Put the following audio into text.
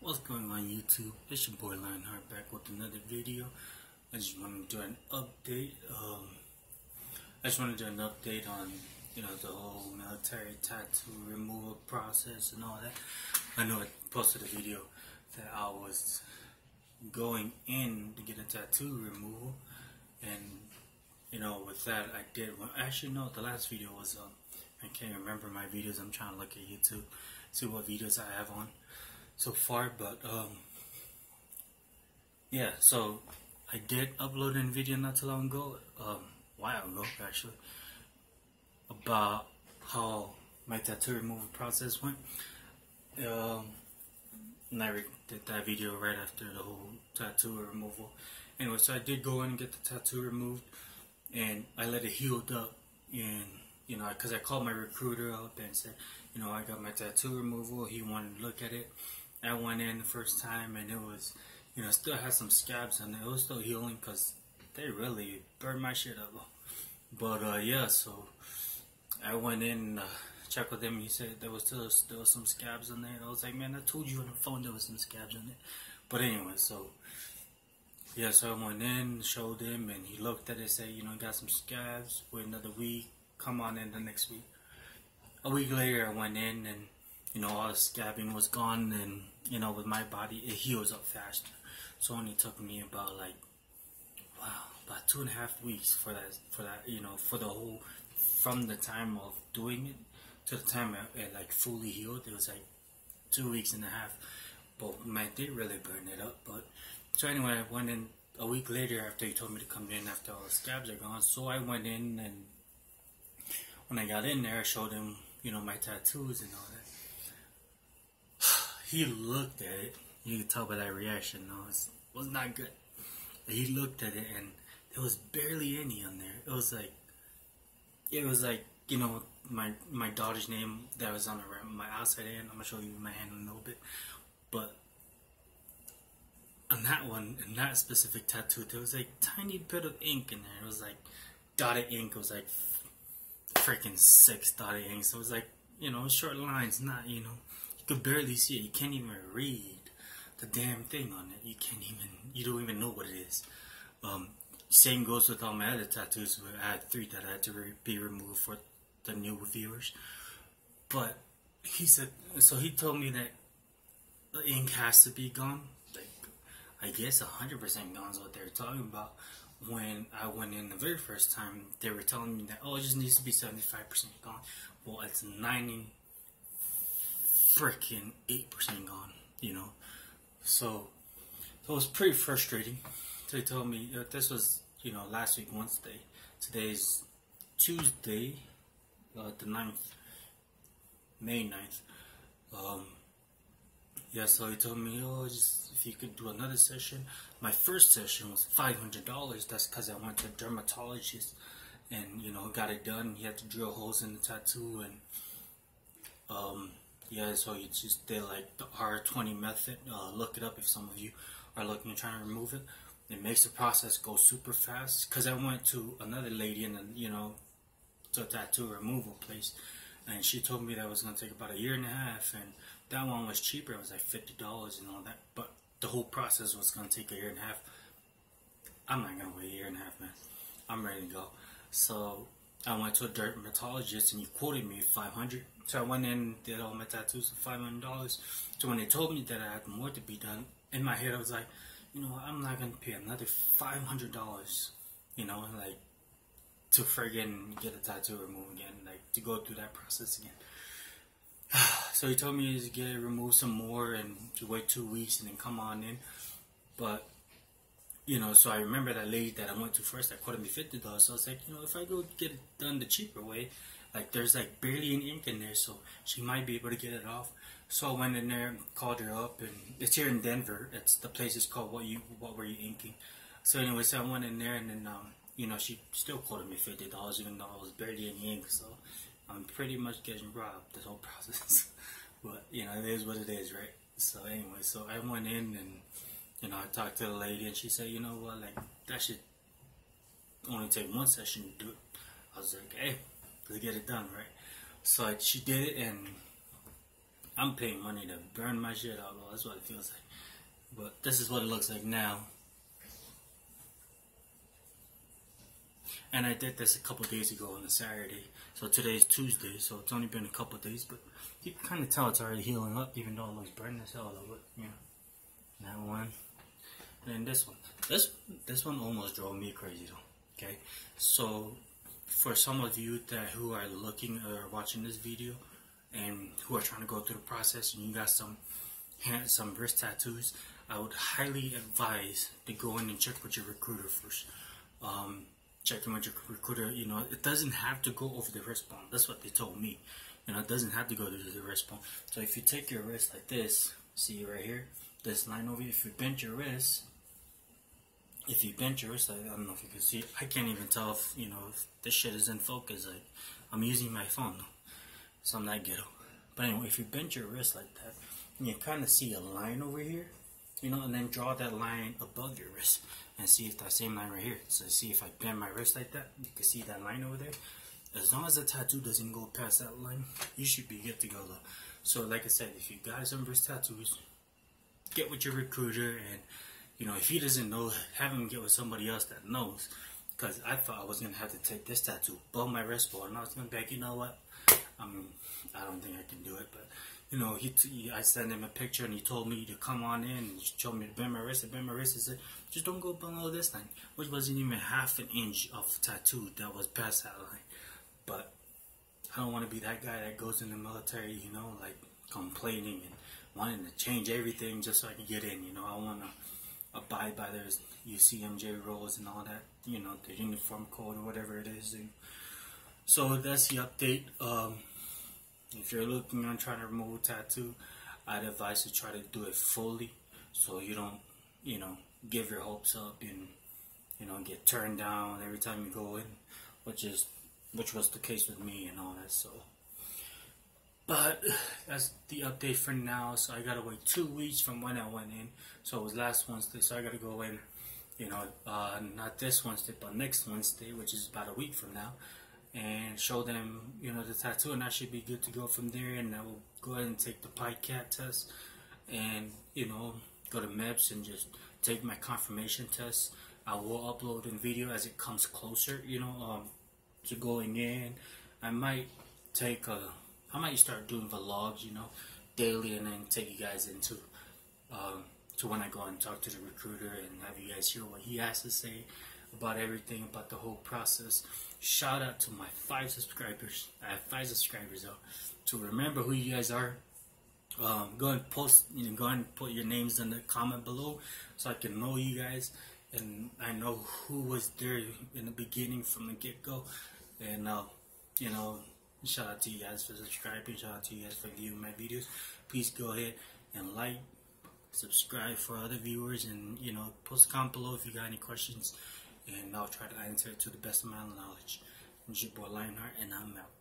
What's going on YouTube? It's your boy Lionheart back with another video. I just wanted to do an update. On the whole military tattoo removal process and all that. I know I posted a video that I was going in to get a tattoo removal, and with that I did. Actually, no, the last video was I can't remember my videos. I'm trying to look at YouTube, see what videos I have on so far, but yeah, so I did upload a video not too long ago, a while ago actually, about how my tattoo removal process went. And I did that video right after the whole tattoo removal. Anyway, so I did go in and get the tattoo removed, and I let it heal up, and because I called my recruiter up and said, I got my tattoo removal. He wanted to look at it. I went in the first time, and it was, still had some scabs on it. It was still healing because they really burned my shit up. But yeah, so I went in, checked with him. He said there was still some scabs on there. I was like, man, I told you on the phone there was some scabs on it. But anyway, so yeah, so I went in, showed him, and he looked at it, said, got some scabs. Wait another week. Come on in the next week. A week later, I went in, and all the scabbing was gone, and with my body, it heals up faster. So it only took me about about 2.5 weeks for that, for the whole, from the time of doing it to the time it fully healed. It was 2.5 weeks. But man, they really burned it up. But so anyway, I went in a week later after he told me to come in after all the scabs are gone. So I went in, and when I got in there, I showed him, my tattoos and all that. He looked at it. You could tell by that reaction. No, it was not good. He looked at it, and there was barely any on there. It was like my daughter's name that was on my outside hand. I'm gonna show you my hand in a little bit, but on that one, in that specific tattoo, there was tiny bit of ink in there. It was dotted ink. It was freaking 6 dotted ink. So it was short lines. Not you could barely see it. You can't even read the damn thing on it. You don't even know what it is. Same goes with all my other tattoos. I had 3 that had to be removed for the new viewers. But he said, so he told me that the ink has to be gone. I guess 100% gone is what they were talking about. When I went in the very first time, they were telling me that, it just needs to be 75% gone. Well, it's 90 freaking 8% gone, So it was pretty frustrating. So they told me this was, last week Wednesday. Today's Tuesday, the 9th, May 9th. Yeah, so he told me, just if you could do another session. My first session was $500. That's because I went to a dermatologist and, got it done. He had to drill holes in the tattoo, and, yeah, so he just did the R20 method. Look it up if some of you are looking at trying to remove it. It makes the process go super fast. Because I went to another lady in to a tattoo removal place, and she told me that was going to take about 1.5 years, and that one was cheaper. It was $50 and all that, but the whole process was going to take 1.5 years. I'm not going to wait 1.5 years, man. I'm ready to go. So I went to a dermatologist, and he quoted me $500. So I went in and did all my tattoos for $500. So when they told me that I had more to be done, in my head I was like, I'm not going to pay another $500, to friggin' get a tattoo removed again, to go through that process again. So he told me to get it removed some more and to wait 2 weeks and then come on in. But so I remember that lady that I went to first that quoted me $50. So I was like, if I go get it done the cheaper way, there's barely any ink in there, so she might be able to get it off. So I went in there and called her up, and it's here in Denver. The place is called What Were You Inking? So anyway, so I went in there, and then she still quoted me $50, even though it was barely any ink. So I'm pretty much getting robbed this whole process. But it is what it is, right? So anyway, so I went in, and I talked to the lady, and she said, what, that should only take 1 session to do it. I was like, hey, let's get it done, right? So she did it, and I'm paying money to burn my shit out. Well, that's what it feels like. But this is what it looks like now. And I did this a couple days ago on a Saturday. So today's Tuesday, so it's only been a couple days, but you can kind of tell it's already healing up, even though it looks burned as hell. But yeah, that one, and then this one. This one almost drove me crazy though. Okay, so for some of you who are looking or watching this video and who are trying to go through the process, and you got some wrist tattoos, I would highly advise to go in and check with your recruiter first. Checking with your recruiter, you know, it doesn't have to go over the wristbone. That's what they told me. You know, it doesn't have to go to the wristbone. So if you take your wrist like this, see right here, this line over here, if you bend your wrist, I don't know if you can see it. I can't even tell if, you know, if this shit is in focus. Like, I'm using my phone, so I'm not ghetto. But anyway, if you bend your wrist like that, you kind of see a line over here, you know, and then draw that line above your wrist and see if that same line right here. So see if I bend my wrist like that, you can see that line over there. As long as the tattoo doesn't go past that line, you should be good to go though. So like I said, if you got some wrist tattoos, get with your recruiter, and you know, if he doesn't know, have him get with somebody else that knows. Because I thought I was gonna have to take this tattoo above my wristbone, and I was gonna be like, you know what? I don't think I can do it, but you know, I sent him a picture and he told me to come on in and he told me to bend my wrist. He said, just don't go below this line, which wasn't even half an inch of tattoo that was past that line. But I don't want to be that guy that goes in the military, you know, like complaining and wanting to change everything just so I can get in. You know, I want to abide by their UCMJ rules and all that, you know, the uniform code or whatever it is. And so that's the update. If you're looking on trying to remove a tattoo, I'd advise to try to do it fully, so you don't, you know, give your hopes up and, you know, get turned down every time you go in, which was the case with me and all that. So, but that's the update for now. So I gotta wait 2 weeks from when I went in. So it was last Wednesday, so I gotta go in, you know, not this Wednesday, but next Wednesday, which is about a week from now, and show them, you know, the tattoo, and I should be good to go from there. And I will go ahead and take the PICAT test, and you know, go to MEPS and just take my confirmation test. I will upload in video as it comes closer, you know, to going in. I might start doing vlogs, you know, daily, and then take you guys into to when I go and talk to the recruiter and have you guys hear what he has to say about everything, about the whole process. Shout out to my 5 subscribers. I have 5 subscribers though. To remember who you guys are, go and post, you know, go and put your names in the comment below so I can know you guys, and I know who was there in the beginning from the get-go. And you know, shout out to you guys for subscribing. Shout out to you guys for viewing my videos. Please go ahead and like, subscribe for other viewers, and you know, post a comment below if you got any questions, and I'll try to answer it to the best of my knowledge. It's your boy Lionheart, and I'm out.